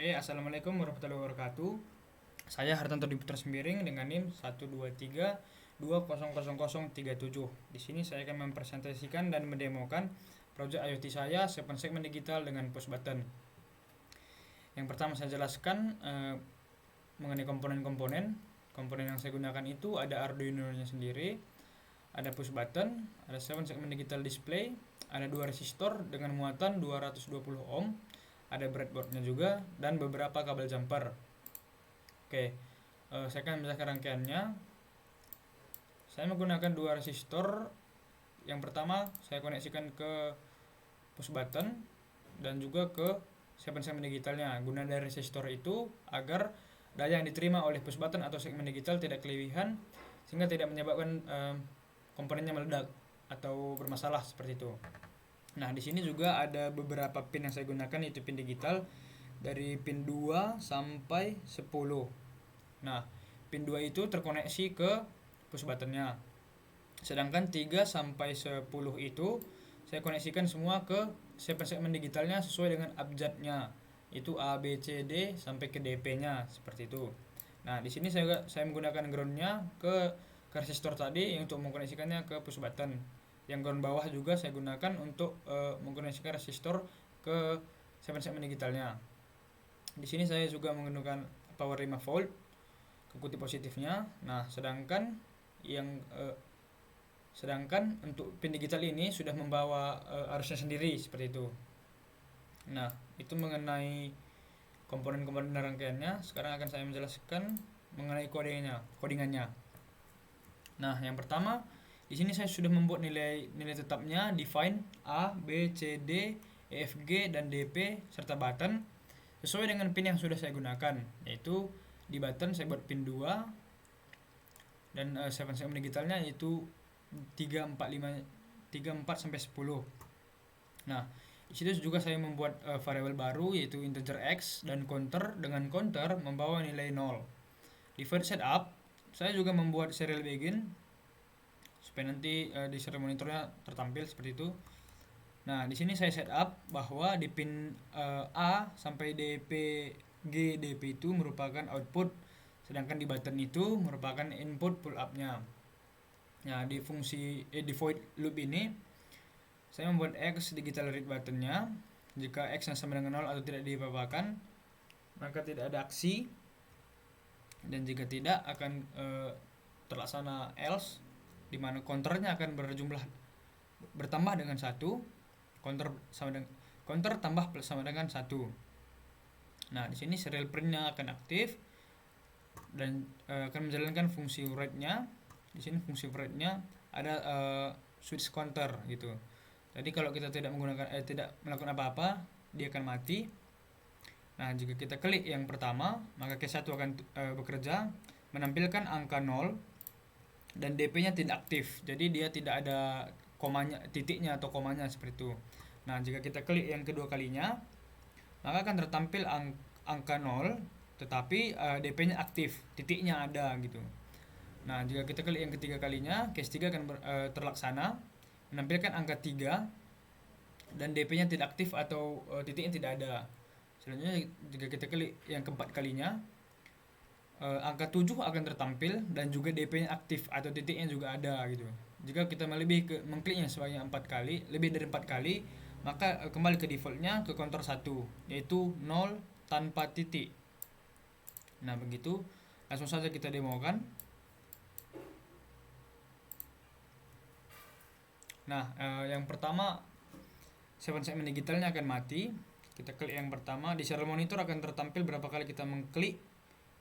Assalamualaikum warahmatullahi wabarakatuh. Saya Hartanto Diputra Sembiring dengan NIM 123200037. Di sini saya akan mempresentasikan dan mendemokan proyek IoT saya 7 segmen digital dengan push button. Yang pertama saya jelaskan mengenai komponen-komponen. Komponen yang saya gunakan itu ada Arduino-nya sendiri, ada push button, ada 7 segmen digital display, ada 2 resistor dengan muatan 220 ohm, ada breadboardnya juga, dan beberapa kabel jumper. Saya akan menjelaskan rangkaiannya. Saya menggunakan 2 resistor. Yang pertama saya koneksikan ke push button dan juga ke 7 segmen digitalnya. Guna dari resistor itu agar daya yang diterima oleh push button atau segmen digital tidak kelebihan sehingga tidak menyebabkan komponennya meledak atau bermasalah seperti itu. Nah, di sini juga ada beberapa pin yang saya gunakan, yaitu pin digital dari pin 2 sampai 10. Nah, pin 2 itu terkoneksi ke push buttonnya. Sedangkan 3 sampai 10 itu saya koneksikan semua ke segmen digitalnya sesuai dengan abjadnya. Itu A, B, C, D sampai ke DP-nya seperti itu. Nah, di sini saya menggunakan ground-nya ke resistor tadi untuk mengkoneksikannya ke push button. Yang ground bawah juga saya gunakan untuk mengkoneksikan resistor ke segmen digitalnya. Di sini saya juga menggunakan power 5 volt ke kutip positifnya. Nah, sedangkan untuk pin digital ini sudah membawa arusnya sendiri seperti itu. Nah, itu mengenai komponen-komponen dan rangkaiannya. Sekarang akan saya menjelaskan mengenai codingannya. Nah, yang pertama di sini saya sudah membuat nilai tetapnya, define A, B, C, D, E, F, G dan DP serta button sesuai dengan pin yang sudah saya gunakan, yaitu di button saya buat pin 2 dan 7 segmen digitalnya yaitu 3, 4 sampai 10. Nah, di situ juga saya membuat variabel baru yaitu integer x dan counter, dengan counter membawa nilai 0. Di first setup saya juga membuat serial begin supaya nanti di serial monitornya tertampil seperti itu. Nah, di sini saya setup bahwa di pin A sampai DP G DP itu merupakan output, sedangkan di button itu merupakan input pull up-nya. Nah, di void loop ini saya membuat X digital read button-nya. Jika X yang sama dengan 0 atau tidak diapa-apakan, maka tidak ada aksi, dan jika tidak akan terlaksana else, di mana counternya akan bertambah dengan 1. Counter tambah plus sama dengan 1. Nah, di sini serial print-nya akan aktif dan akan menjalankan fungsi write-nya. Di sini fungsi write-nya ada switch counter gitu. Jadi kalau kita tidak melakukan apa-apa, dia akan mati. Nah, jika kita klik yang pertama, maka case 1 akan bekerja menampilkan angka 0 dan DP-nya tidak aktif. Jadi dia tidak ada titiknya atau komanya seperti itu. Nah, jika kita klik yang kedua kalinya, maka akan tertampil angka 0 tetapi DP-nya aktif, titiknya ada gitu. Nah, jika kita klik yang ketiga kalinya, case 3 akan terlaksana menampilkan angka 3 dan DP-nya tidak aktif atau titiknya tidak ada. Selanjutnya jika kita klik yang keempat kalinya, angka 7 akan tertampil dan juga DP-nya aktif atau titiknya juga ada gitu. Jika kita mengkliknya sebanyak 4 kali, lebih dari 4 kali, maka kembali ke defaultnya ke counter 1, yaitu 0 tanpa titik. Nah, begitu. Langsung saja kita demokan. Nah, yang pertama 7 segmen digitalnya akan mati. Kita klik yang pertama, di serial monitor akan tertampil berapa kali kita mengklik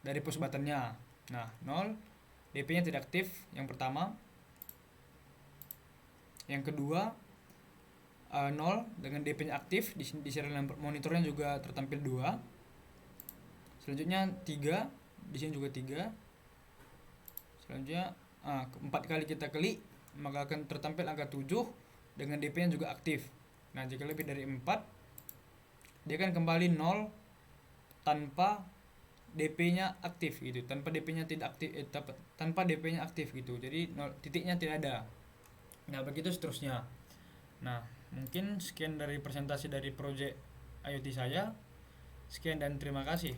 dari push buttonnya. Nah, 0, DP-nya tidak aktif yang pertama. Yang kedua 0 dengan DP-nya aktif, di serial monitornya juga tertampil 2. Selanjutnya 3, di sini juga 3. Selanjutnya 4 kali kita klik, maka akan tertampil angka 7 dengan DP-nya juga aktif. Nah, jika lebih dari 4, dia akan kembali 0 tanpa DP-nya aktif gitu, tanpa DP-nya tidak aktif, tanpa DP-nya aktif gitu. Jadi titiknya tidak ada. Nah, begitu seterusnya. Nah, mungkin sekian dari presentasi dari project IoT saya. Sekian dan terima kasih.